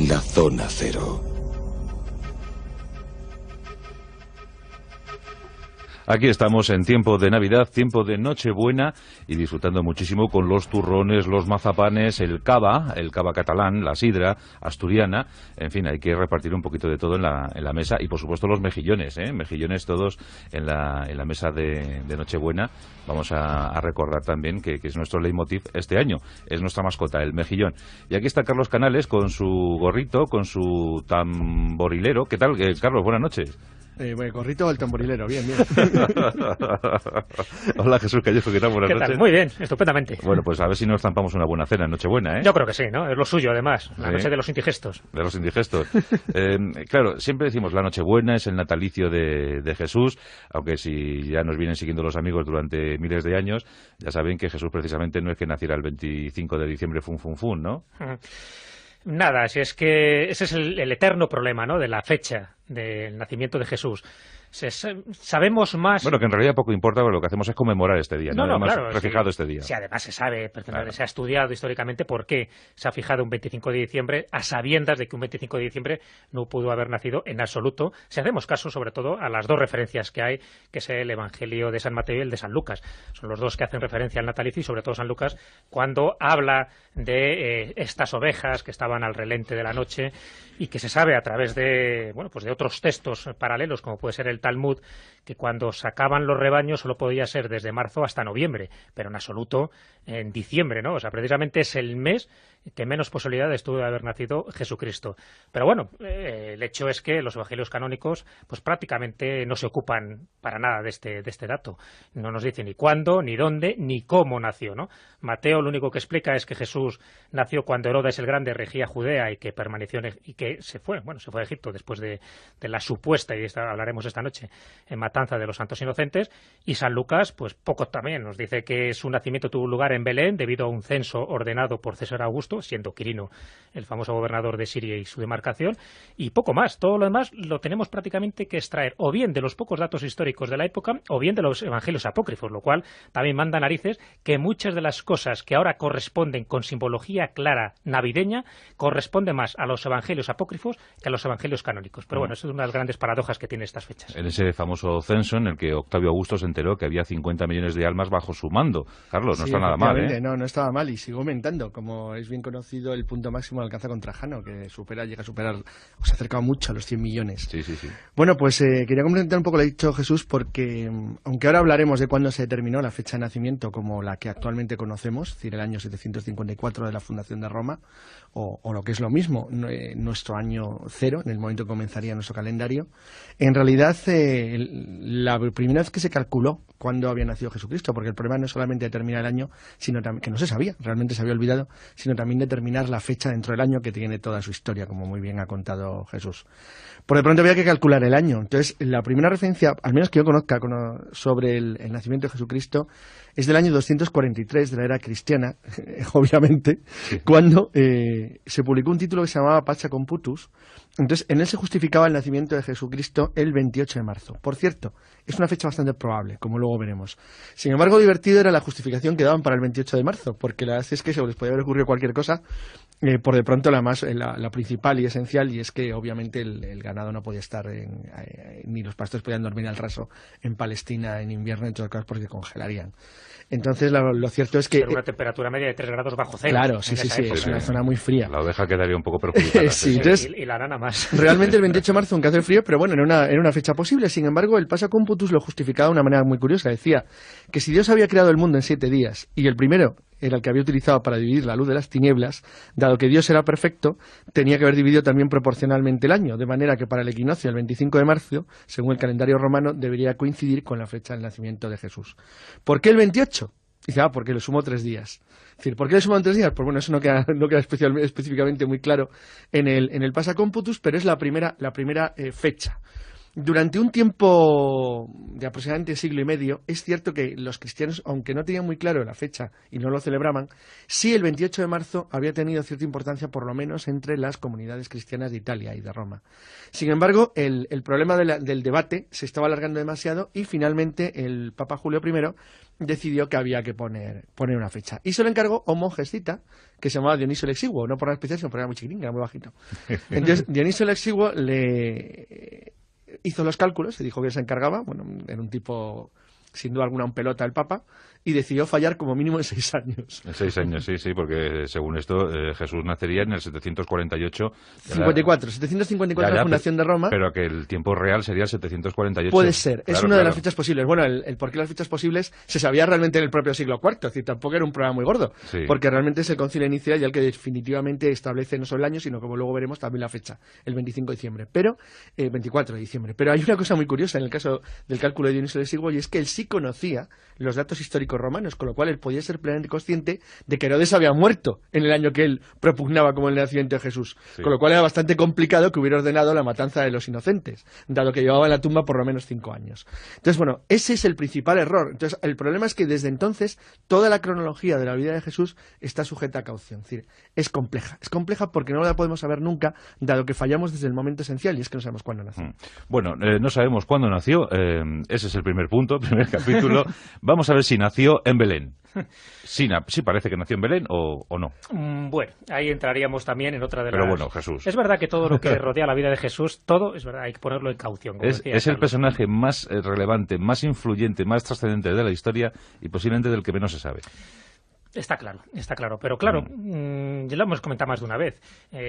La Zona Cero. Aquí estamos en tiempo de Navidad, tiempo de Nochebuena y disfrutando muchísimo con los turrones, los mazapanes, el cava catalán, la sidra asturiana. En fin, hay que repartir un poquito de todo en la mesa y por supuesto los mejillones, mejillones todos en la mesa de Nochebuena. Vamos a recordar también que es nuestro leitmotiv este año, es nuestra mascota, el mejillón. Y aquí está Carlos Canales con su gorrito, con su tamborilero. ¿Qué tal, Carlos? Buenas noches. Bueno, gorrito o el tamborilero, bien, bien. Hola, Jesús Callejo, ¿qué tal? Buenas noches. ¿Qué tal? Muy bien, estupendamente. Bueno, pues a ver si nos estampamos una buena cena en Nochebuena, ¿eh? Yo creo que sí, ¿no? Es lo suyo, además, la ¿Sí? noche de los indigestos. De los indigestos. Claro, siempre decimos la Nochebuena es el natalicio de Jesús, aunque si ya nos vienen siguiendo los amigos durante miles de años, ya saben que Jesús precisamente no es que naciera el 25 de diciembre, fun, ¿no? Nada, si es que ese es el eterno problema, ¿no?, de la fecha del nacimiento de Jesús. Sabemos más... Bueno, que en realidad poco importa, pero lo que hacemos es conmemorar este día, ¿no? Además, claro, refijado este día. Sí, además se sabe, Claro. se ha estudiado históricamente por qué se ha fijado un 25 de diciembre, a sabiendas de que un 25 de diciembre no pudo haber nacido en absoluto, si hacemos caso sobre todo a las dos referencias que hay, que es el Evangelio de San Mateo y el de San Lucas. Son los dos que hacen referencia al natalicio y sobre todo San Lucas cuando habla de estas ovejas que estaban al relente de la noche y que se sabe a través de, bueno, pues de otros textos paralelos, como puede ser el Talmud, que cuando sacaban los rebaños solo podía ser desde marzo hasta noviembre, pero en absoluto en diciembre, ¿no? O sea, precisamente es el mes que menos posibilidades tuvo de haber nacido Jesucristo. Pero bueno, el hecho es que los evangelios canónicos pues prácticamente no se ocupan para nada de este dato. No nos dice ni cuándo, ni dónde, ni cómo nació, ¿no? Mateo lo único que explica es que Jesús nació cuando Herodes el Grande regía Judea y que permaneció y que se fue a Egipto después de la supuesta, y hablaremos esta noche, en matanza de los santos inocentes. Y San Lucas, pues poco también, nos dice que su nacimiento tuvo lugar en Belén debido a un censo ordenado por César Augusto, siendo Quirino el famoso gobernador de Siria y su demarcación, y poco más. Todo lo demás lo tenemos prácticamente que extraer o bien de los pocos datos históricos de la época o bien de los evangelios apócrifos, lo cual también manda narices que muchas de las cosas que ahora corresponden con simbología clara navideña corresponden más a los evangelios apócrifos que a los evangelios canónicos. Pero bueno, eso es una de las grandes paradojas que tiene estas fechas. En ese famoso censo en el que Octavio Augusto se enteró que había 50 millones de almas bajo su mando. Carlos, no está nada mal, ¿eh? No estaba mal y sigue aumentando. Como es bien conocido, el punto máximo alcanza con Trajano, que llega a superar, o se acerca mucho a los 100 millones. Sí. Bueno, pues quería complementar un poco lo que ha dicho Jesús, porque aunque ahora hablaremos de cuándo se determinó la fecha de nacimiento como la que actualmente conocemos, es decir, el año 754 de la fundación de Roma, o lo que es lo mismo, nuestro año cero, en el momento que comenzaría nuestro calendario, en realidad la primera vez que se calculó cuándo había nacido Jesucristo, porque el problema no es solamente determinar el año, sino también, que no se sabía, realmente se había olvidado, sino también determinar la fecha dentro del año, que tiene toda su historia, como muy bien ha contado Jesús. Por de pronto había que calcular el año. Entonces, la primera referencia, al menos que yo conozca sobre el nacimiento de Jesucristo, es del año 243 de la era cristiana, obviamente, cuando se publicó un título que se llamaba Pacha Computus. Entonces, en él se justificaba el nacimiento de Jesucristo el 28 de marzo. Por cierto, es una fecha bastante probable, como luego veremos. Sin embargo, divertido era la justificación que daban para el 28 de marzo, porque la verdad es que se les podía haber ocurrido cualquier cosa, por de pronto la principal y esencial, y es que obviamente el ganado no podía estar, ni los pastores podían dormir al raso en Palestina en invierno, en todas las cosas, porque congelarían. Entonces, lo cierto es que... Una temperatura media de 3 grados bajo cero. Claro, sí, es una zona muy fría. La oveja quedaría un poco perjudicada. Sí, entonces, y la nana más. Realmente el 28 de marzo, aunque hace frío, pero bueno, era una fecha posible. Sin embargo, el Pasa Computus lo justificaba de una manera muy curiosa. Decía que si Dios había creado el mundo en 7 días y el primero era el que había utilizado para dividir la luz de las tinieblas, dado que Dios era perfecto, tenía que haber dividido también proporcionalmente el año, de manera que para el equinoccio, el 25 de marzo, según el calendario romano, debería coincidir con la fecha del nacimiento de Jesús. ¿Por qué el 28? Dice, porque le sumo 3 días. Es decir, ¿por qué le sumo 3 días? Pues bueno, eso no queda específicamente muy claro en el Pasa Computus, pero es la primera fecha. Durante un tiempo de aproximadamente siglo y medio, es cierto que los cristianos, aunque no tenían muy claro la fecha y no lo celebraban, sí el 28 de marzo había tenido cierta importancia, por lo menos entre las comunidades cristianas de Italia y de Roma. Sin embargo, el problema del debate se estaba alargando demasiado y finalmente el Papa Julio I decidió que había que poner una fecha. Y se lo encargó a un monje escita que se llamaba Dionisio el Exiguo, no por la especial, sino porque era muy chiquitín, era muy bajito. Entonces, Dionisio el Exiguo le hizo los cálculos, se dijo que se encargaba, bueno, era un tipo, sin duda alguna, un pelota el Papa, y decidió fallar como mínimo en 6 años. En 6 años, sí, porque según esto Jesús nacería en el 748. 754 la fundación de Roma. Pero que el tiempo real sería el 748. Puede ser, es una de las fechas posibles. Bueno, el por qué las fechas posibles se sabía realmente en el propio siglo IV, es decir, tampoco era un problema muy gordo, porque realmente es el concilio inicial y el que definitivamente establece no solo el año, sino como luego veremos también la fecha, el 25 de diciembre, pero 24 de diciembre. Pero hay una cosa muy curiosa en el caso del cálculo de Dionisio de Exiguo, y es que él sí conocía los datos históricos romanos, con lo cual él podía ser plenamente consciente de que Herodes había muerto en el año que él propugnaba como el nacimiento de Jesús, con lo cual era bastante complicado que hubiera ordenado la matanza de los inocentes, dado que llevaba en la tumba por lo menos 5 años. Entonces, bueno, ese es el principal error. Entonces, el problema es que desde entonces toda la cronología de la vida de Jesús está sujeta a caución, es decir, es compleja porque no la podemos saber nunca, dado que fallamos desde el momento esencial, y es que no sabemos cuándo nació. Bueno, no sabemos cuándo nació, ese es el primer punto, primer capítulo. Vamos a ver si nació en Belén. Sí, parece que nació en Belén o no. Bueno, ahí entraríamos también en otra de las... Pero bueno, Jesús. Es verdad que todo lo que rodea la vida de Jesús, todo, es verdad, hay que ponerlo en caución. Es el personaje más relevante, más influyente, más trascendente de la historia y posiblemente del que menos se sabe. Está claro, pero claro, ya lo hemos comentado más de una vez,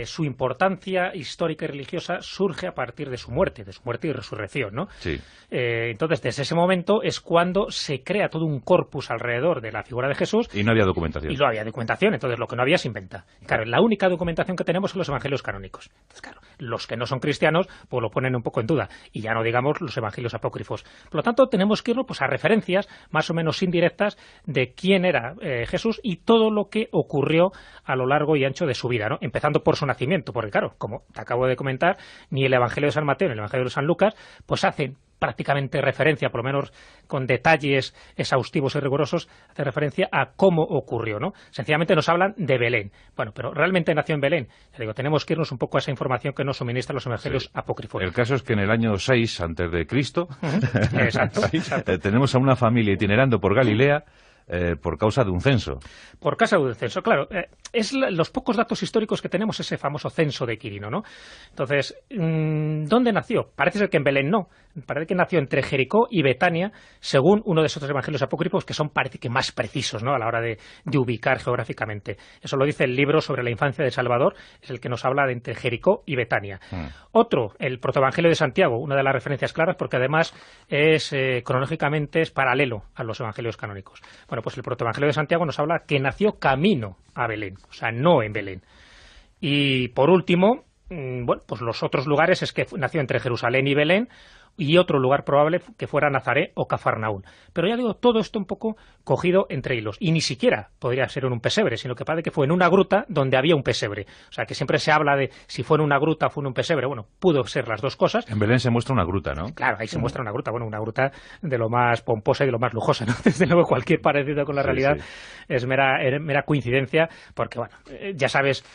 su importancia histórica y religiosa surge a partir de su muerte y resurrección, ¿no? Sí. Entonces, desde ese momento es cuando se crea todo un corpus alrededor de la figura de Jesús. Y no había documentación. Y no había documentación, entonces lo que no había se inventa. Claro, la única documentación que tenemos son los evangelios canónicos. Entonces, claro, los que no son cristianos, pues lo ponen un poco en duda, y ya no digamos los evangelios apócrifos. Por lo tanto, tenemos que irnos pues a referencias más o menos indirectas de quién era Jesús y todo lo que ocurrió a lo largo y ancho de su vida, ¿no? Empezando por su nacimiento, porque claro, como te acabo de comentar, ni el Evangelio de San Mateo ni el Evangelio de San Lucas pues hacen prácticamente referencia, por lo menos con detalles exhaustivos y rigurosos, hace referencia a cómo ocurrió, ¿no? Sencillamente nos hablan de Belén. Bueno, pero ¿realmente nació en Belén? Ya digo, tenemos que irnos un poco a esa información que nos suministran los evangelios apócrifos. El caso es que en el año 6 antes de Cristo exacto. tenemos a una familia itinerando por Galilea por causa de un censo. Por causa de un censo, claro. Es los pocos datos históricos que tenemos, ese famoso censo de Quirino, ¿no? Entonces, ¿dónde nació? Parece ser que en Belén no. Parece que nació entre Jericó y Betania, según uno de esos evangelios apócrifos que son, parece que, más precisos, ¿no?, a la hora de ubicar geográficamente. Eso lo dice el libro sobre la infancia de Salvador, es el que nos habla de entre Jericó y Betania. Otro, el protoevangelio de Santiago, una de las referencias claras, porque además es cronológicamente es paralelo a los evangelios canónicos. Bueno, pues el protoevangelio de Santiago nos habla que nació camino a Belén, o sea, no en Belén. Y por último, bueno, pues los otros lugares es que nació entre Jerusalén y Belén, y otro lugar probable que fuera Nazaret o Cafarnaún. Pero ya digo, todo esto un poco cogido entre hilos. Y ni siquiera podría ser en un pesebre, sino que parece que fue en una gruta donde había un pesebre. O sea, que siempre se habla de si fue en una gruta o fue en un pesebre. Bueno, pudo ser las dos cosas. En Belén se muestra una gruta, ¿no? Claro, ahí se muestra una gruta. Bueno, una gruta de lo más pomposa y de lo más lujosa, ¿no? Desde luego, cualquier parecido con la realidad es mera coincidencia, porque, bueno, ya sabes,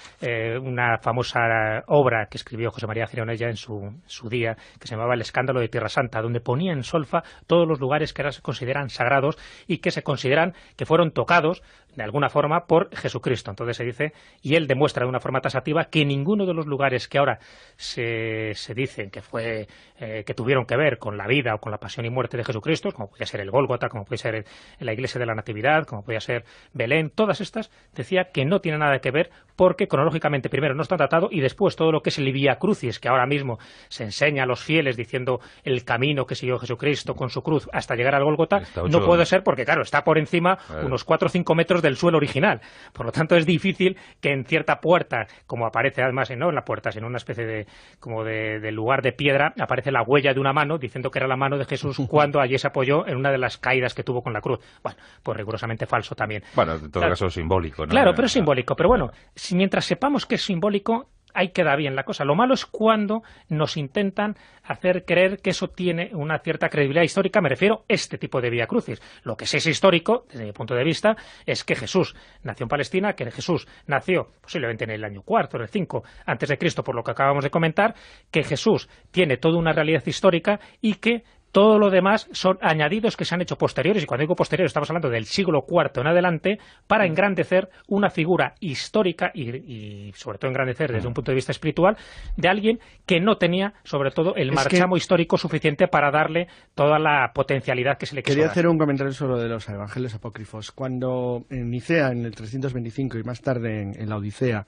una famosa obra que escribió José María Gironella en su día, que se llamaba El escándalo de Tierra Santa, donde ponía en solfa todos los lugares que ahora se consideran sagrados y que se consideran que fueron tocados de alguna forma por Jesucristo. Entonces se dice, y él demuestra de una forma tasativa, que ninguno de los lugares que ahora se dicen que tuvieron que ver con la vida o con la pasión y muerte de Jesucristo, como podía ser el Gólgota, como podía ser la iglesia de la Natividad, como podía ser Belén, todas estas decía que no tienen nada que ver, porque cronológicamente primero no están tratados y después todo lo que es el Vía Crucis, que ahora mismo se enseña a los fieles diciendo el camino que siguió Jesucristo con su cruz hasta llegar al Gólgota, no puede ser porque, claro, está por encima unos 4 o 5 metros del suelo original. Por lo tanto, es difícil que en cierta puerta, como aparece además, no en la puerta, sino en una especie de lugar de piedra, aparece la huella de una mano, diciendo que era la mano de Jesús cuando allí se apoyó en una de las caídas que tuvo con la cruz. Bueno, pues rigurosamente falso también. Bueno, en todo caso simbólico, ¿no? Claro, pero es simbólico. Pero bueno, mientras sepamos que es simbólico, ahí queda bien la cosa. Lo malo es cuando nos intentan hacer creer que eso tiene una cierta credibilidad histórica, me refiero a este tipo de Vía Crucis. Lo que sí es histórico, desde mi punto de vista, es que Jesús nació en Palestina, que Jesús nació posiblemente en el año 4, en el 5 antes de Cristo, por lo que acabamos de comentar, que Jesús tiene toda una realidad histórica y que todo lo demás son añadidos que se han hecho posteriores, y cuando digo posteriores estamos hablando del siglo IV en adelante, para engrandecer una figura histórica y sobre todo engrandecer desde un punto de vista espiritual de alguien que no tenía, sobre todo, el marchamo histórico suficiente para darle toda la potencialidad que se le quiso Quería dar. hacer un comentario sobre lo de los evangelios apócrifos. Cuando en Nicea, en el 325, y más tarde en la Odisea,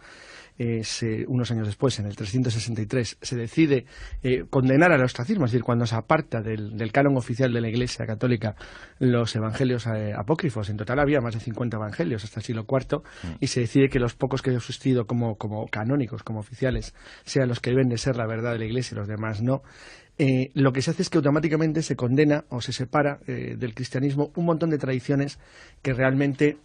unos años después, en el 363, se decide condenar al ostracismo, es decir, cuando se aparta del canon oficial de la Iglesia Católica los evangelios apócrifos. En total había más de 50 evangelios hasta el siglo IV, y se decide que los pocos que han existido como canónicos, como oficiales, sean los que deben de ser la verdad de la Iglesia y los demás no. Lo que se hace es que automáticamente se condena o se separa del cristianismo un montón de tradiciones que realmente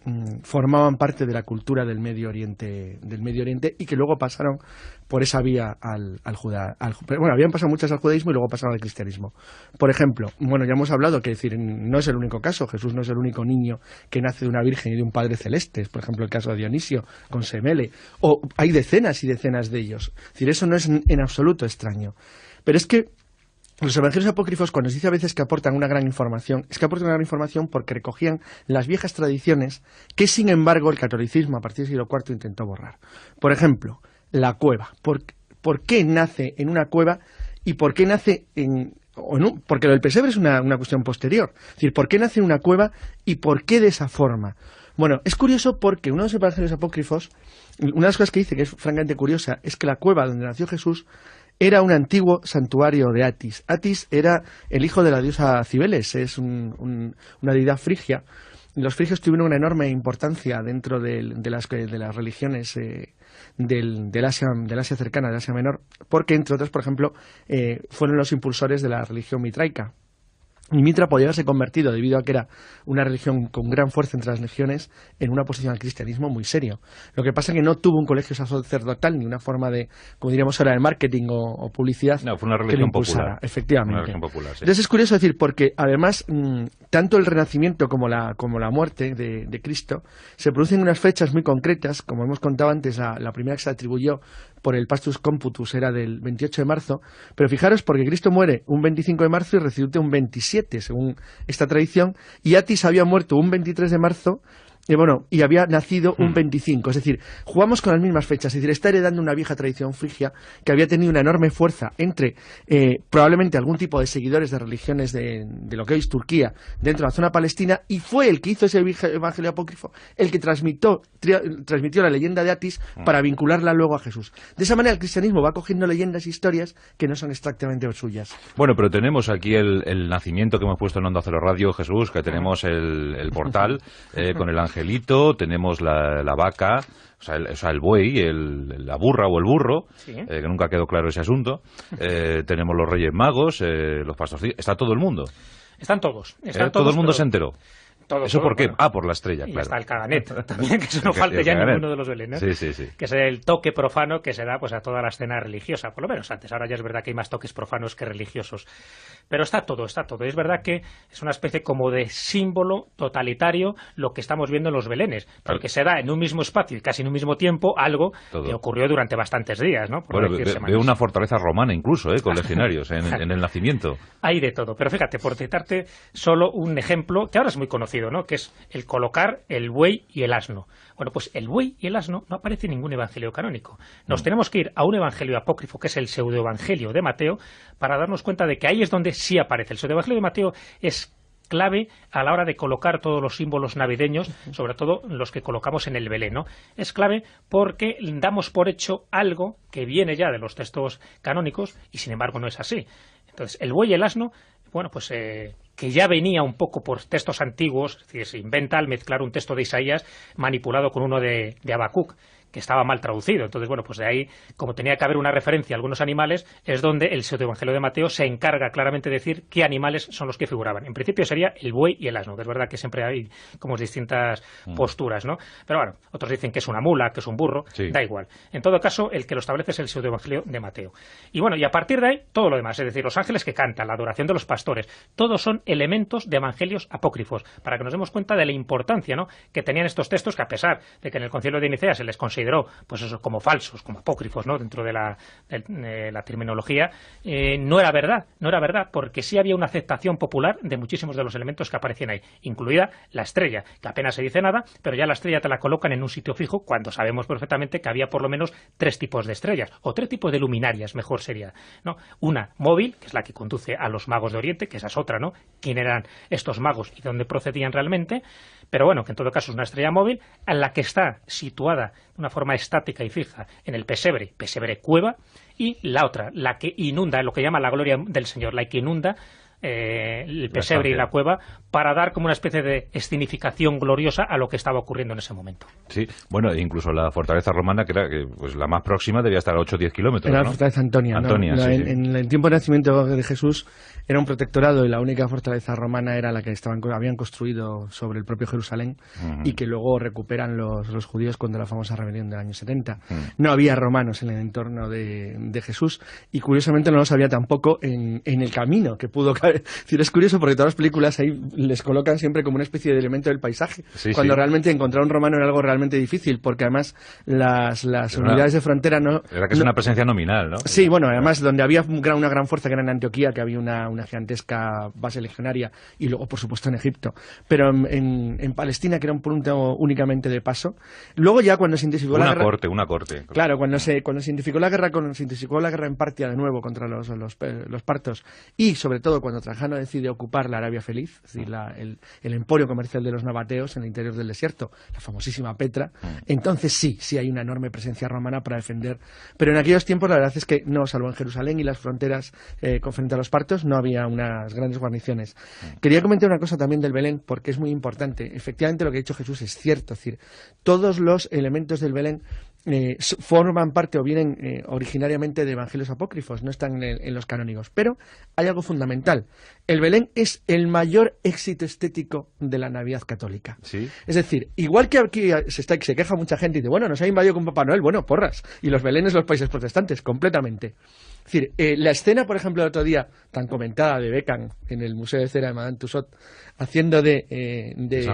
formaban parte de la cultura del Medio Oriente y que luego pasaron por esa vía al judaísmo. Bueno, habían pasado muchas al judaísmo y luego pasaron al cristianismo. Por ejemplo, bueno, ya hemos hablado que decir, no es el único caso. Jesús no es el único niño que nace de una virgen y de un padre celeste. Por ejemplo, el caso de Dionisio con Semele. O hay decenas y decenas de ellos. Es decir, eso no es en absoluto extraño. Pero es que los evangelios apócrifos, cuando se dice a veces que aportan una gran información, es que aportan una gran información porque recogían las viejas tradiciones que, sin embargo, el catolicismo a partir del siglo IV intentó borrar. Por ejemplo, la cueva. ¿Por qué nace en una cueva y por qué nace porque lo del pesebre es una cuestión posterior. Es decir, ¿por qué nace en una cueva y por qué de esa forma? Bueno, es curioso porque uno de los evangelios apócrifos, una de las cosas que dice que es francamente curiosa, es que la cueva donde nació Jesús era un antiguo santuario de Atis. Atis era el hijo de la diosa Cibeles, es una deidad frigia. Los frigios tuvieron una enorme importancia dentro de las religiones del Asia cercana, del Asia Menor, porque, entre otras, por ejemplo, fueron los impulsores de la religión mitraica. Y Mitra podía haberse convertido, debido a que era una religión con gran fuerza entre las legiones, en una oposición al cristianismo muy serio. Lo que pasa es que no tuvo un colegio sacerdotal ni una forma de, como diríamos ahora, de marketing o publicidad. No, fue una religión popular. Efectivamente. Una religión popular, sí. Entonces es curioso decir, porque además tanto el renacimiento como la muerte de Cristo se producen en unas fechas muy concretas. Como hemos contado antes, la primera que se atribuyó por el Pastus Computus era del 28 de marzo, pero fijaros, porque Cristo muere un 25 de marzo y resucita un 27, según esta tradición, y Atis había muerto un 23 de marzo, y había nacido un 25. Es decir, jugamos con las mismas fechas. Es decir, está heredando una vieja tradición frigia que había tenido una enorme fuerza entre probablemente algún tipo de seguidores de religiones de lo que hoy es Turquía dentro de la zona palestina, y fue el que hizo ese evangelio apócrifo el que transmitió la leyenda de Atis para vincularla luego a Jesús. De esa manera el cristianismo va cogiendo leyendas e historias que no son exactamente suyas. Bueno, pero tenemos aquí el nacimiento que hemos puesto en Onda Cero Radio, Jesús, que tenemos el portal con el angelito, tenemos la vaca, o sea, el buey, la burra o el burro, sí. Que nunca quedó claro ese asunto. Tenemos los Reyes Magos, los pastorcillos, está todo el mundo. Están todos. Todo el mundo se enteró. ¿Eso por qué? Bueno. Por la estrella, y claro. está el caganet también, que eso no falta ya en ninguno de los belenes. Sí. Que es el toque profano que se da pues a toda la escena religiosa, por lo menos antes. Ahora ya es verdad que hay más toques profanos que religiosos. Pero está todo. Y es verdad que es una especie como de símbolo totalitario lo que estamos viendo en los belenes, porque se da en un mismo espacio y casi en un mismo tiempo algo que ocurrió durante bastantes días, ¿no? Veo una fortaleza romana incluso, con legionarios en el nacimiento. Hay de todo. Pero fíjate, por citarte solo un ejemplo, que ahora es muy conocido, ¿no? Que es el colocar el buey y el asno. Bueno, pues el buey y el asno no aparece en ningún evangelio canónico. Nos tenemos que ir a un evangelio apócrifo, que es el pseudoevangelio de Mateo, para darnos cuenta de que ahí es donde sí aparece. El pseudoevangelio de Mateo es clave a la hora de colocar todos los símbolos navideños, sobre todo los que colocamos en el Belén, ¿no? Es clave porque damos por hecho algo que viene ya de los textos canónicos y sin embargo no es así. Entonces, el buey y el asno, bueno, pues que ya venía un poco por textos antiguos, es decir, se inventa al mezclar un texto de Isaías manipulado con uno de Habacuc, que estaba mal traducido. Entonces, bueno, pues de ahí, como tenía que haber una referencia a algunos animales, es donde el pseudoevangelio de Mateo se encarga claramente de decir qué animales son los que figuraban. En principio sería el buey y el asno, que es verdad que siempre hay como distintas posturas, ¿no? Pero bueno, otros dicen que es una mula, que es un burro, da igual. En todo caso, el que lo establece es el pseudoevangelio de Mateo. Y bueno, y a partir de ahí, todo lo demás, es decir, los ángeles que cantan, la adoración de los pastores, todos son elementos de evangelios apócrifos, para que nos demos cuenta de la importancia, ¿no?, que tenían estos textos, que a pesar de que en el Concilio de Nicea se les consideró, pues eso, como falsos, como apócrifos, ¿no?, dentro de la terminología, no era verdad, porque sí había una aceptación popular de muchísimos de los elementos que aparecían ahí, incluida la estrella, que apenas se dice nada, pero ya la estrella te la colocan en un sitio fijo, cuando sabemos perfectamente que había por lo menos 3 tipos de estrellas, o 3 tipos de luminarias, mejor sería, ¿no? Una móvil, que es la que conduce a los magos de Oriente, que esa es otra, ¿no?, quién eran estos magos y dónde procedían realmente, pero bueno, que en todo caso es una estrella móvil, a la que está situada de una forma estática y fija en el pesebre cueva, y la otra, la que inunda, lo que llama la gloria del Señor, la que inunda el pesebre y la cueva, para dar como una especie de escenificación gloriosa a lo que estaba ocurriendo en ese momento. Sí, bueno, incluso la fortaleza romana, que era pues la más próxima, debía estar a 8 o 10 kilómetros, era ¿no? la fortaleza Antonia, ¿no? En el tiempo de nacimiento de Jesús era un protectorado, y la única fortaleza romana era la que habían construido sobre el propio Jerusalén, y que luego recuperan los judíos cuando la famosa rebelión del año 70. No había romanos en el entorno de Jesús, y curiosamente no los había tampoco en el camino que pudo caer. Es decir, es curioso porque todas las películas ahí les colocan siempre como una especie de elemento del paisaje, cuando realmente encontrar un romano era algo realmente difícil, porque además las unidades de frontera no... Era que es una presencia nominal, ¿no? Sí, bueno, además donde había una gran fuerza, que era en Antioquía, que había una gigantesca base legionaria, y luego, por supuesto, en Egipto. Pero en Palestina, que era un punto únicamente de paso. Luego ya cuando se intensificó la guerra... Una corte. Claro, cuando se intensificó la guerra, en Partia de nuevo contra los partos, y sobre todo cuando Trajano decide ocupar la Arabia Feliz, es decir, el emporio comercial de los nabateos en el interior del desierto, la famosísima Petra, entonces sí hay una enorme presencia romana para defender. Pero en aquellos tiempos la verdad es que no, salvo en Jerusalén y las fronteras frente a los partos, no había unas grandes guarniciones. Quería comentar una cosa también del Belén, porque es muy importante. Efectivamente, lo que ha dicho Jesús es cierto, es decir, todos los elementos del Belén forman parte o vienen originariamente de evangelios apócrifos, no están en los canónigos. Pero hay algo fundamental. El Belén es el mayor éxito estético de la Navidad católica. ¿Sí? Es decir, igual que aquí se queja mucha gente y dice, bueno, nos ha invadido con Papá Noel, bueno, porras. Y los Belenes los países protestantes, completamente. Es decir, la escena, por ejemplo, el otro día, tan comentada, de Beckham en el Museo de Cera de Madame Tussauds, haciendo de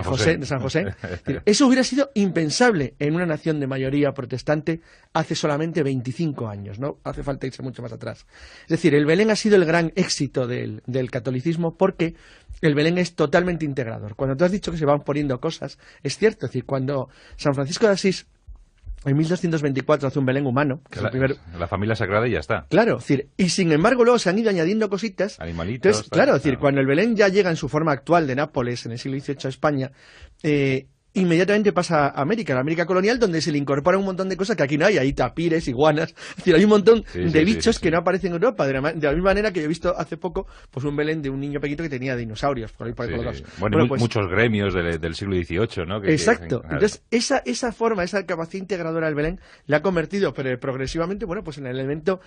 San José, eso hubiera sido impensable en una nación de mayoría protestante hace solamente 25 años, no hace falta irse mucho más atrás. Es decir, el Belén ha sido el gran éxito del catolicismo, porque el Belén es totalmente integrador. Cuando tú has dicho que se van poniendo cosas, es cierto. Es decir, cuando San Francisco de Asís en 1224 hace un Belén humano, que la familia sagrada, y ya está. Claro, es decir, y sin embargo luego se han ido añadiendo cositas. Animalitos. Entonces, claro, es decir, cuando el Belén ya llega en su forma actual de Nápoles en el siglo XVIII a España, inmediatamente pasa a América, la América colonial, donde se le incorpora un montón de cosas que aquí no hay. Hay tapires, iguanas, es decir, hay un montón de bichos que no aparecen en Europa, de la misma manera que yo he visto hace poco pues un Belén de un niño pequeñito que tenía dinosaurios por ahí colocados. Bueno, pues, muchos gremios del siglo XVIII, ¿no? Exacto. Entonces, esa forma, esa capacidad integradora del Belén la ha convertido progresivamente, bueno, pues en el elemento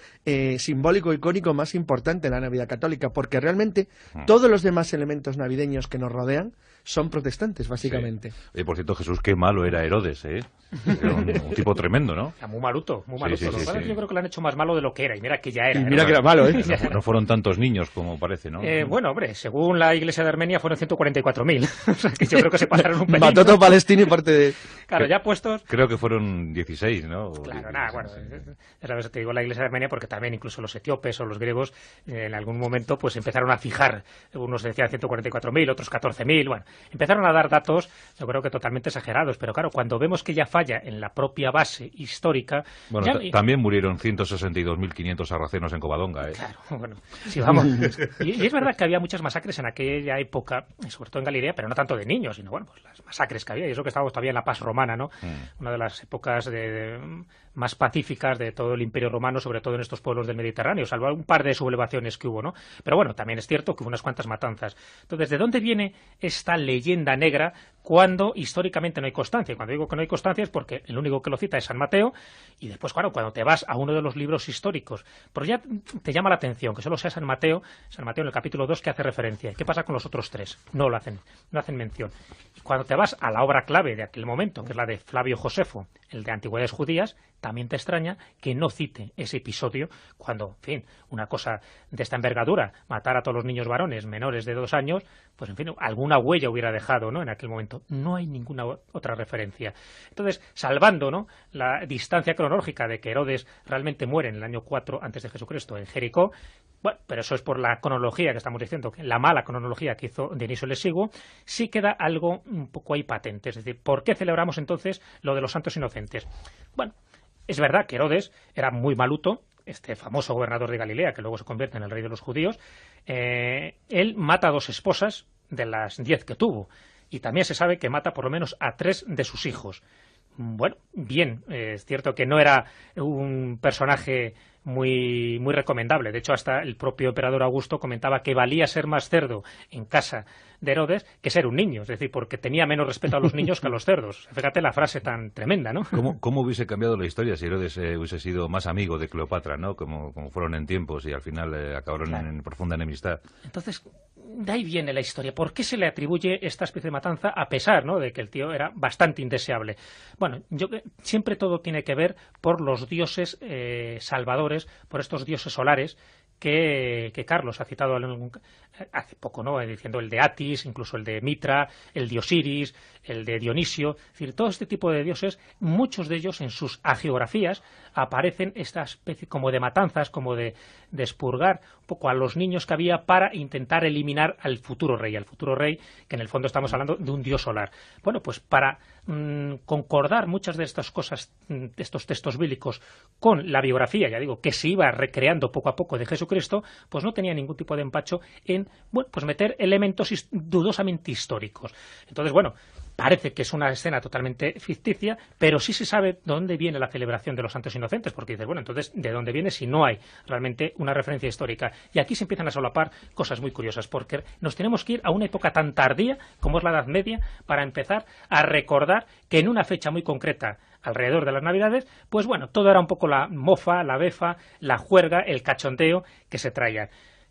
simbólico, icónico más importante de la Navidad católica, porque realmente todos los demás elementos navideños que nos rodean son protestantes, básicamente. Sí. Por cierto, Jesús, qué malo era Herodes, ¿eh? Era un tipo tremendo, ¿no? Muy maluto, muy maluto. Sí. Yo creo que lo han hecho más malo de lo que era, y mira que ya era. Y mira que era malo, ¿eh? No fueron tantos niños como parece, ¿no? Bueno, hombre, según la Iglesia de Armenia fueron 144.000. O sea, que yo creo que se pasaron un pelín. Mató todo Palestina y parte de... Claro, ya puestos... Creo que fueron 16, ¿no? Claro, bueno, ya sabes, te digo la Iglesia de Armenia porque también incluso los etíopes o los griegos en algún momento pues empezaron a fijar, unos decían 144.000, otros 14.000, bueno, empezaron a dar datos, yo creo que totalmente exagerados, pero claro, cuando vemos que ya falla en la propia base histórica... Bueno, también murieron 162.500 sarracenos en Covadonga, ¿eh? Claro, bueno, sí, vamos. Y es verdad que había muchas masacres en aquella época, sobre todo en Galilea, pero no tanto de niños, sino, bueno, pues las masacres que había, y eso que estábamos todavía en la paz romana, ¿no? Una de las épocas más pacíficas de todo el Imperio Romano, sobre todo en estos pueblos del Mediterráneo, salvo un par de sublevaciones que hubo, ¿no? Pero bueno, también es cierto que hubo unas cuantas matanzas. Entonces, ¿de dónde viene esta leyenda negra cuando históricamente no hay constancia. Cuando digo que no hay constancia es porque el único que lo cita es San Mateo, y después, claro, cuando te vas a uno de los libros históricos, pero ya te llama la atención que solo sea San Mateo en el capítulo 2 que hace referencia. ¿Qué pasa con los otros 3? No hacen mención. Y cuando te vas a la obra clave de aquel momento, que es la de Flavio Josefo, el de Antigüedades Judías, también te extraña que no cite ese episodio cuando, en fin, una cosa de esta envergadura, matar a todos los niños varones menores de 2 años, pues en fin, alguna huella hubiera dejado, ¿no?, en aquel momento. No hay ninguna otra referencia. Entonces, salvando, ¿no?, la distancia cronológica de que Herodes realmente muere en el año 4 antes de Jesucristo en Jericó, bueno, pero eso es por la cronología que estamos diciendo, que la mala cronología que hizo Dionisio el Exiguo, sí queda algo un poco ahí patente. Es decir, ¿por qué celebramos entonces lo de los santos inocentes? Bueno, es verdad que Herodes era muy maluto, este famoso gobernador de Galilea, que luego se convierte en el rey de los judíos. Él mata a 2 esposas de las 10 que tuvo, y también se sabe que mata por lo menos a 3 de sus hijos. Bueno, bien, es cierto que no era un personaje muy recomendable. De hecho, hasta el propio emperador Augusto comentaba que valía ser más cerdo en casa de Herodes que ser un niño, es decir, porque tenía menos respeto a los niños que a los cerdos. Fíjate la frase tan tremenda, ¿no? ¿Cómo hubiese cambiado la historia si Herodes hubiese sido más amigo de Cleopatra, ¿no?, como fueron en tiempos, y al final acabaron en profunda enemistad? Entonces, de ahí viene la historia. ¿Por qué se le atribuye esta especie de matanza a pesar, ¿no?, de que el tío era bastante indeseable? Bueno, siempre todo tiene que ver por los dioses salvadores, por estos dioses solares que Carlos ha citado hace poco, ¿no?, diciendo el de Atis, incluso el de Mitra, el de Osiris, el de Dionisio. Es decir, todo este tipo de dioses, muchos de ellos en sus hagiografías aparecen esta especie como de matanzas, como de expurgar un poco a los niños que había para intentar eliminar al futuro rey, que en el fondo estamos hablando de un dios solar. Bueno, pues para concordar muchas de estas cosas, de estos textos bíblicos, con la biografía, ya digo, que se iba recreando poco a poco de Jesucristo, pues no tenía ningún tipo de empacho en, bueno, pues meter elementos dudosamente históricos. Entonces, bueno, parece que es una escena totalmente ficticia, pero sí se sabe de dónde viene la celebración de los santos inocentes, porque dices, bueno, entonces, ¿de dónde viene si no hay realmente una referencia histórica? Y aquí se empiezan a solapar cosas muy curiosas, porque nos tenemos que ir a una época tan tardía como es la Edad Media para empezar a recordar que en una fecha muy concreta, alrededor de las Navidades, pues bueno, todo era un poco la mofa, la befa, la juerga, el cachondeo que se traían.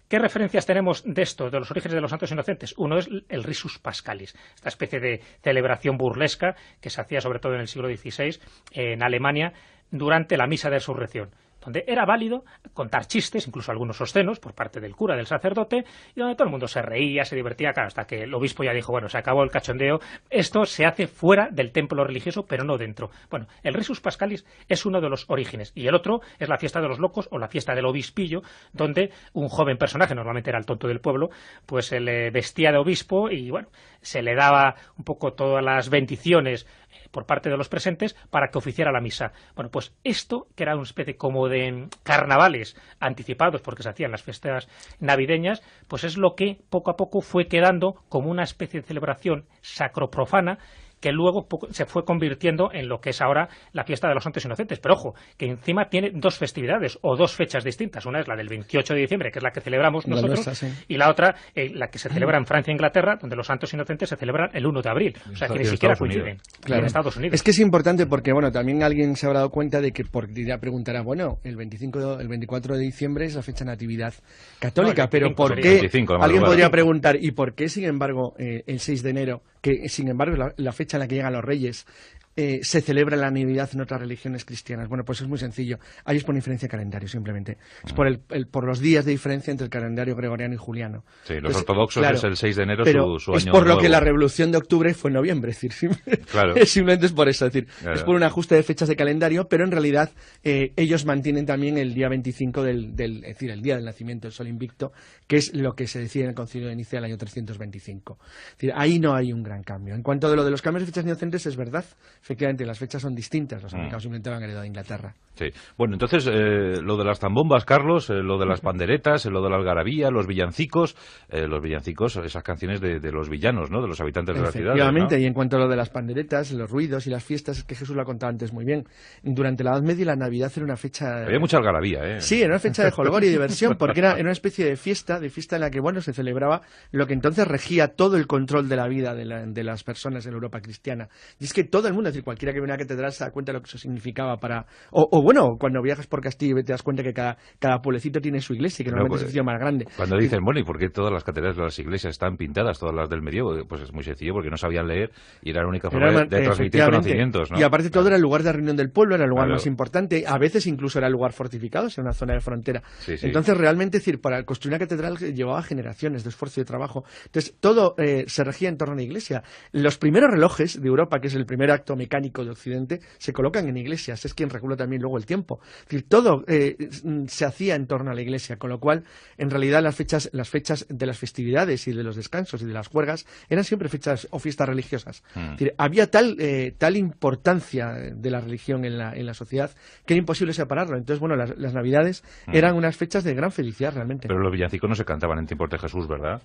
¿Qué referencias tenemos de esto, de los orígenes de los santos inocentes? Uno es el Risus Pascalis, esta especie de celebración burlesca que se hacía sobre todo en el siglo XVI en Alemania durante la misa de resurrección, donde era válido contar chistes, incluso algunos obscenos, por parte del cura, del sacerdote, y donde todo el mundo se reía, se divertía, claro, hasta que el obispo ya dijo, bueno, se acabó el cachondeo, esto se hace fuera del templo religioso, pero no dentro. Bueno, el Risus Pascalis es uno de los orígenes, y el otro es la fiesta de los locos, o la fiesta del obispillo, donde un joven personaje, normalmente era el tonto del pueblo, pues se le vestía de obispo, y bueno, se le daba un poco todas las bendiciones por parte de los presentes para que oficiara la misa. Bueno, pues esto, que era una especie como de carnavales anticipados porque se hacían las fiestas navideñas, pues es lo que poco a poco fue quedando como una especie de celebración sacroprofana que luego se fue convirtiendo en lo que es ahora la fiesta de los santos inocentes. Pero ojo, que encima tiene 2 festividades o 2 fechas distintas. Una es la del 28 de diciembre, que es la que celebramos nosotros, nuestra, sí. Y la otra, la que se celebra en Francia e Inglaterra, donde los santos inocentes se celebran el 1 de abril. O sea, que ni siquiera coinciden. Claro. En Estados Unidos. Es que es importante porque, bueno, también alguien se habrá dado cuenta de que, porque ya preguntará, bueno, el 24 de diciembre es la fecha de Natividad católica, no, pero ¿por qué? 25, alguien podría preguntar, ¿y por qué, sin embargo, el 6 de enero, que sin embargo la fecha en la que llegan los reyes, se celebra la Navidad en otras religiones cristianas? Bueno, pues es muy sencillo. Ahí es por diferencia de calendario, simplemente. Es por los días de diferencia entre el calendario gregoriano y juliano. Sí, los ortodoxos, claro, es el 6 de enero su año es por nuevo. Lo que la Revolución de Octubre fue en noviembre. Es decir, claro. Simplemente es por eso. Es decir, claro, es por un ajuste de fechas de calendario, pero en realidad ellos mantienen también el día 25 es decir, el día del nacimiento del Sol Invicto, que es lo que se decía en el Concilio de Nicea del año 325. Es decir, ahí no hay un gran cambio. En cuanto a lo de los cambios de fechas inocentes, es verdad, efectivamente las fechas son distintas, los americanos simplemente lo han heredado de Inglaterra. Sí. Bueno, entonces, lo de las zambombas, Carlos, lo de las panderetas, lo de la algarabía, los villancicos, esas canciones de los villanos, ¿no?, de los habitantes de la ciudad. Efectivamente, ¿no? Y en cuanto a lo de las panderetas, los ruidos y las fiestas, es que Jesús lo ha contado antes muy bien. Durante la Edad Media la Navidad era una fecha... Había mucha algarabía, ¿eh? Sí, era una fecha de jolgorio y diversión, porque era una especie de fiesta en la que, bueno, se celebraba lo que entonces regía todo el control de la vida de las personas en Europa cristiana. Y es que todo el mundo, es decir, cualquiera que viene a la catedral se da cuenta de lo que eso significaba para... bueno, cuando viajas por Castillo te das cuenta que cada pueblecito tiene su iglesia, que normalmente es el sitio más grande. Cuando dicen, bueno, ¿y por qué todas las catedrales de las iglesias están pintadas, todas las del medievo? Pues es muy sencillo, porque no sabían leer y era la única forma de transmitir conocimientos, ¿no? Y aparte todo era el lugar de reunión del pueblo, era el lugar Claro. más importante, a veces incluso era el lugar fortificado, era una zona de frontera. Sí, sí. Entonces realmente, es decir, para construir una catedral llevaba generaciones de esfuerzo y de trabajo. Entonces todo se regía en torno a la iglesia. Los primeros relojes de Europa, que es el primer acto mecánico de Occidente, se colocan en iglesias, es quien regula también luego el tiempo. Es decir, todo se hacía en torno a la iglesia, con lo cual en realidad las fechas de las festividades y de los descansos y de las juergas eran siempre fechas o fiestas religiosas. Es decir, había tal importancia de la religión en la sociedad que era imposible separarlo. Entonces, bueno, las Navidades eran unas fechas de gran felicidad realmente. Pero los villancicos no se cantaban en tiempos de Jesús, ¿verdad?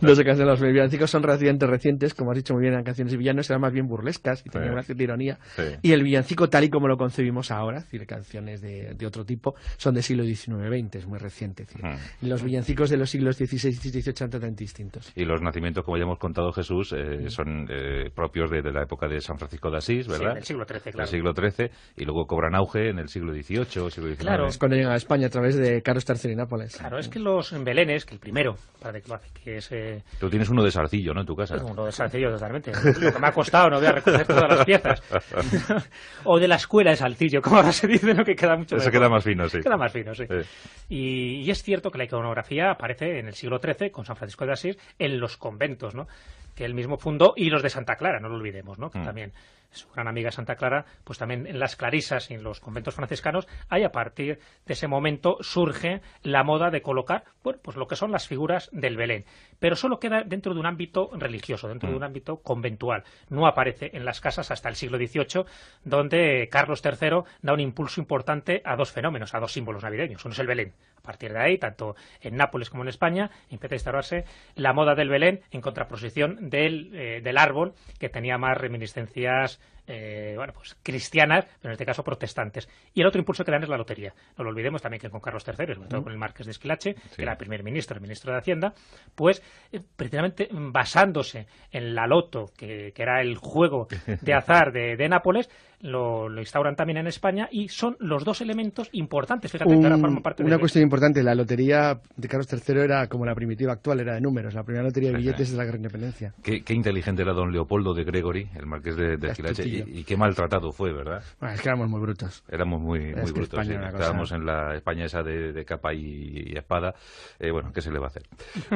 No se cansan. Los villancicos son relativamente recientes, como has dicho muy bien, eran canciones de villanos, eran más bien burlescas y tenían una cierta ironía. Sí. Y el villancico, tal y como lo concebimos ahora, es decir, canciones de otro tipo, son del siglo XIX-XX, es muy reciente. Es decir, los villancicos de los siglos XVI y XVIII eran totalmente distintos. Y los nacimientos, como ya hemos contado, Jesús, son propios de la época de San Francisco de Asís, ¿verdad? Sí, del siglo XIII, claro. Del siglo XIII, y luego cobran auge en el siglo XVIII, siglo XIX. Claro. Es cuando llegan a España a través de Carlos III y Nápoles. Claro, es que los belenes, que el primero, para que lo hace, que es... Tú tienes uno de Sarcillo, ¿no?, en tu casa. Uno de Saltillo, totalmente. Lo que me ha costado, no voy a recoger todas las piezas. O de la escuela de Saltillo, como ahora se dice, ¿no?, que queda mucho Ese mejor. queda más fino, sí. Queda más fino, sí. Y es cierto que la iconografía aparece en el siglo XIII, con San Francisco de Asís, en los conventos, ¿no?, que él mismo fundó, y los de Santa Clara, no lo olvidemos, ¿no?, que también su gran amiga Santa Clara, pues también en las clarisas y en los conventos franciscanos, ahí a partir de ese momento surge la moda de colocar, bueno, pues lo que son las figuras del Belén, pero solo queda dentro de un ámbito religioso, dentro de un ámbito conventual, no aparece en las casas hasta el siglo XVIII, donde Carlos III da un impulso importante a dos fenómenos, a dos símbolos navideños. Uno es el Belén. A partir de ahí, tanto en Nápoles como en España, empieza a instaurarse la moda del Belén en contraposición del árbol, que tenía más reminiscencias pues cristianas, pero en este caso protestantes. Y el otro impulso que dan es la lotería. No lo olvidemos también que con Carlos III, sobre todo con el Marqués de Esquilache, que era el primer ministro, el ministro de Hacienda, pues precisamente basándose en la loto, que era el juego de azar de Nápoles, lo instauran también en España, y son los dos elementos importantes. Fíjate que ahora forman parte una cuestión importante, la lotería de Carlos III era como la primitiva actual, era de números. La primera lotería de billetes es de la Gran Independencia. Qué inteligente era don Leopoldo de Gregory, el marqués de Esquilache, y qué maltratado fue, ¿verdad? Bueno, es que éramos muy brutos. Éramos muy brutos, sí. Estábamos en la España esa de capa y espada. Bueno, ¿qué se le va a hacer?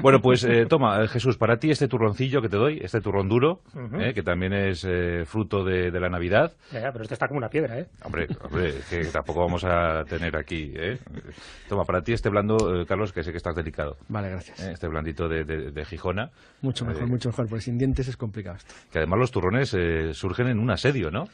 Bueno, pues toma, Jesús, para ti este turroncillo que te doy, este turrón duro, que también es fruto de la Navidad. Ya, pero este está como una piedra, ¿eh? Hombre, que tampoco vamos a tener aquí, ¿eh? Toma, para ti este blando, Carlos, que sé que estás delicado. Vale, gracias. Este blandito de Gijona. Mucho mejor, porque sin dientes es complicado esto. Que además los turrones surgen en un asedio, ¿no?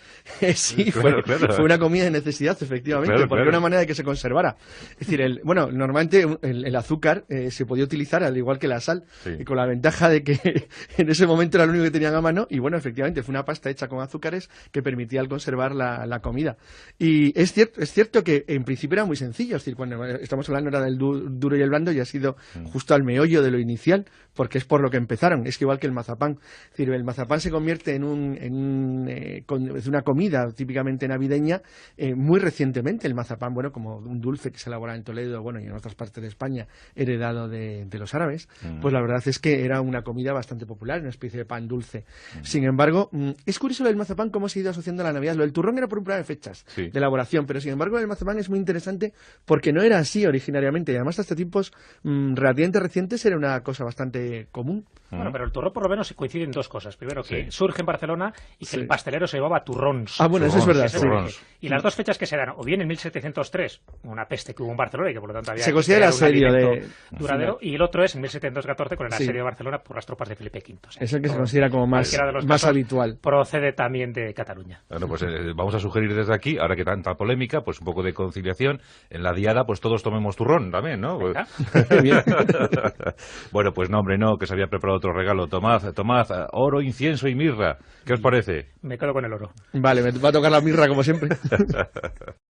Sí, claro. Fue una comida de necesidad, efectivamente, porque era una manera de que se conservara. Es decir, normalmente el azúcar se podía utilizar al igual que la sal, y con la ventaja de que en ese momento era lo único que tenían a mano, y bueno, efectivamente, fue una pasta hecha con azúcares que permitía conservar la comida. Y es cierto que en principio era muy sencillo, es decir, cuando estamos hablando ahora del duro y el blando, y ha sido justo al meollo de lo inicial, porque es por lo que empezaron. Es que igual que el mazapán, es decir, el mazapán se convierte en una comida típicamente navideña muy recientemente. El mazapán, bueno, como un dulce que se elabora en Toledo, bueno, y en otras partes de España, heredado de los árabes, pues la verdad es que era una comida bastante popular, una especie de pan dulce. Sin embargo, es curioso lo del mazapán, cómo se ha ido asociando a la Navidad. Lo del turrón era por un problema de fechas de elaboración, pero sin embargo el mazapán es muy interesante porque no era así originariamente, y además hasta tiempos relativamente recientes era una cosa bastante común. Bueno, pero el turrón por lo menos se coincide en dos cosas. Primero, que surge en Barcelona y que el pastelero se llamaba turrons. Ah, bueno, eso es verdad. Y las dos fechas que se dan, o bien en 1703, una peste que hubo en Barcelona y que por lo tanto había se considera asedio duradero, y el otro es en 1714 con el asedio de Barcelona por las tropas de Felipe V. O sea, es el que se considera como más habitual. Procede también de Cataluña. Bueno, pues vamos a sugerir desde aquí, ahora que tanta polémica, pues un poco de conciliación. En la diada, pues todos tomemos turrón también, ¿no? Bueno, pues no, hombre, no, que se había preparado otro regalo. Tomad oro, incienso y mirra. ¿Qué os parece? Me quedo con el oro. Vale, me va a tocar la mirra como siempre.